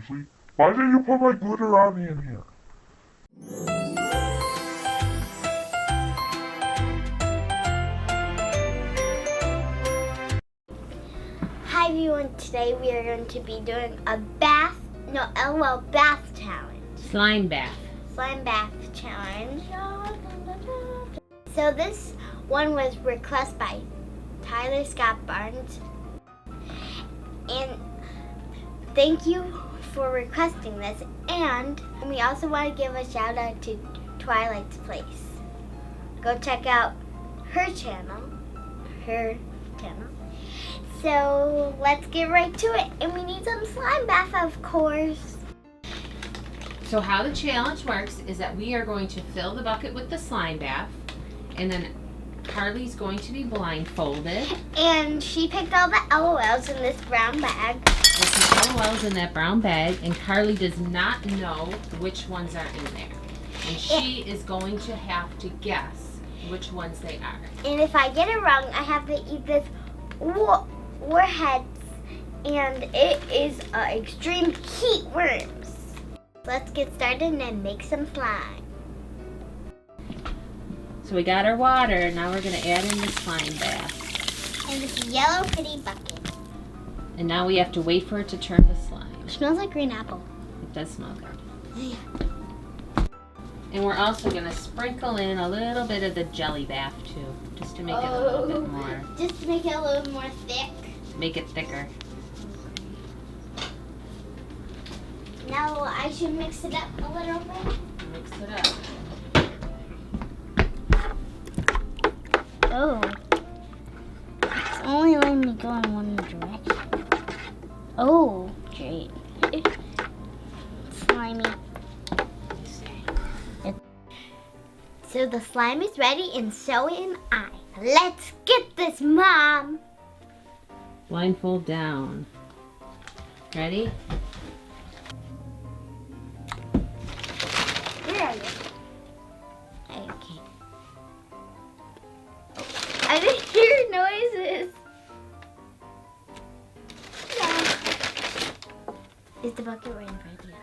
Carlaylee. Why did you put my glitter on me in here? Hi everyone, today we are going to be doing a LOL bath challenge. Slime bath. Slime bath challenge. So this one was requested by Tyler Scott Barnes. And thank you for requesting this. And we also want to give a shout out to Twilight's Place. Go check out her channel. So let's get right to it. And we need some slime bath, of course. So how the challenge works is that we are going to fill the bucket with the slime bath, and then Carly's going to be blindfolded. And she picked all the LOLs in this brown bag. With some LOLs in that brown bag, and Carly does not know which ones are in there. And she is going to have to guess which ones they are. And if I get it wrong, I have to eat this warheads, and it is extreme heat worms. Let's get started and make some slime. So we got our water, now we're going to add in the slime bath. And this yellow pretty bucket. And now we have to wait for it to turn to slime. It smells like green apple. It does smell good. Yeah. And we're also going to sprinkle in a little bit of the jelly bath too, just to make it a little bit more. Just to make it a little more thick. Make it thicker. Now I should mix it up a little bit. Mix it up. Oh. It's only letting me go in one direction. Oh, great. Slimy. So the slime is ready, and so am I. Let's get this, Mom. Blindfold down. Ready? Where are you? Okay. I didn't hear noises. No. Is the bucket right in front of you?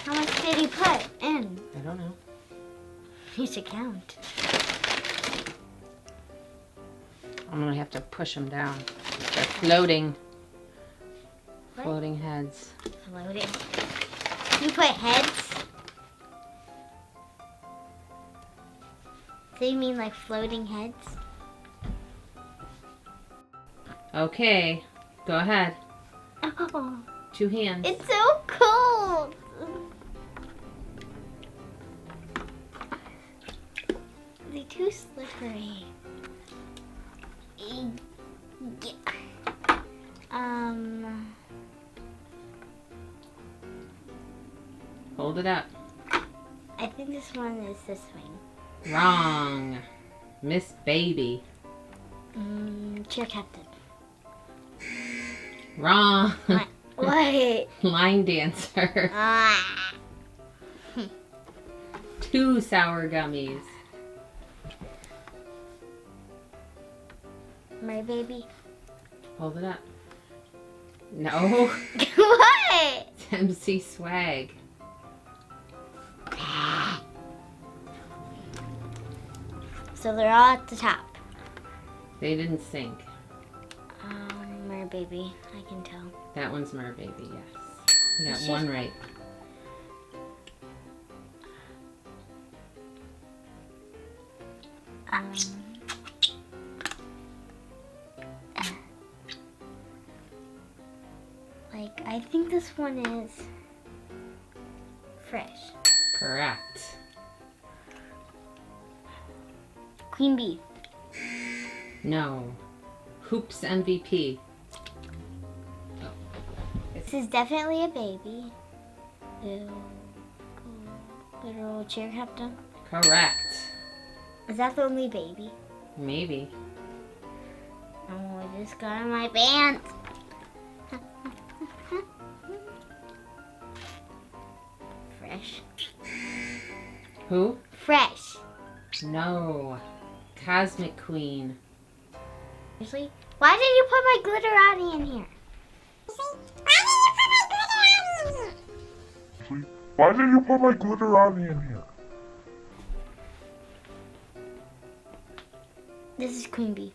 How much did you put in? I don't know. You should count. I'm gonna have to push them down. They're floating. What? Floating heads. Floating. You put heads? So you mean like floating heads? Okay, go ahead. Oh, 2 hands. it's so cold. They're too slippery. Yeah. Hold it up. I think this one is this way. Wrong. Miss Baby. Cheer captain. Wrong. What? Line dancer. Ah. 2 sour gummies. My baby. Hold it up. No. What? It's MC Swag. So they're all at the top. They didn't sink. My baby, I can tell. That one's Mer Baby, yes. You got It's one just- right. Like, I think this one is fresh. Correct. Queen bee. No. Hoops MVP. This is definitely a baby. Literal cheer captain. Correct. Is that the only baby? Maybe. Oh, I just got in my pants. Fresh. Who? Fresh. No. Cosmic Queen. Seriously? Why did you put my glitterati in here? Why did you put my glitterati in here? This is Queen Bee.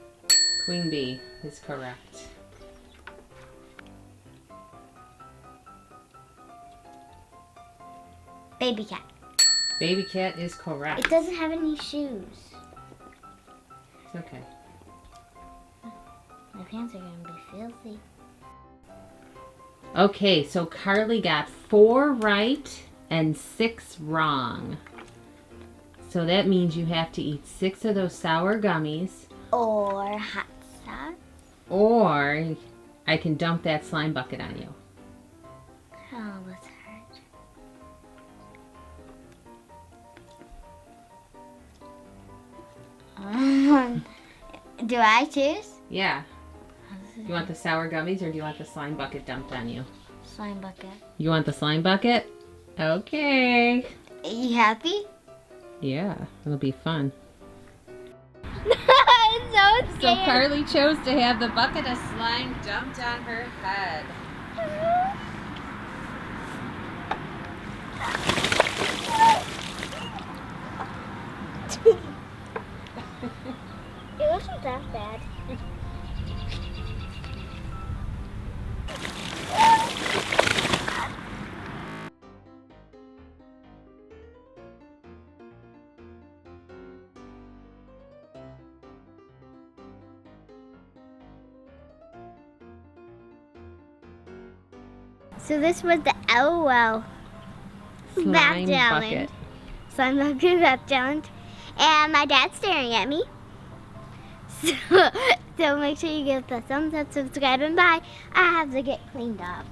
Queen Bee is correct. Baby cat. Baby Cat is correct. It doesn't have any shoes. It's okay. My pants are gonna be filthy. Okay, so Carly got 4 right and 6 wrong. So that means you have to eat 6 of those sour gummies, Or hot sauce. or I can dump that slime bucket on you. Oh, that's hard. Do I choose? Yeah. You want the sour gummies or do you want the slime bucket dumped on you? Slime bucket. You want the slime bucket? Okay. Are you happy? Yeah, it'll be fun. I'm so So scared. Carly chose to have the bucket of slime dumped on her head. It wasn't that bad. So this was the LOL Slime challenge. bucket. Slime bucket rap challenge. And my dad's staring at me. So make sure you give the thumbs up, subscribe, and bye. I have to get cleaned up.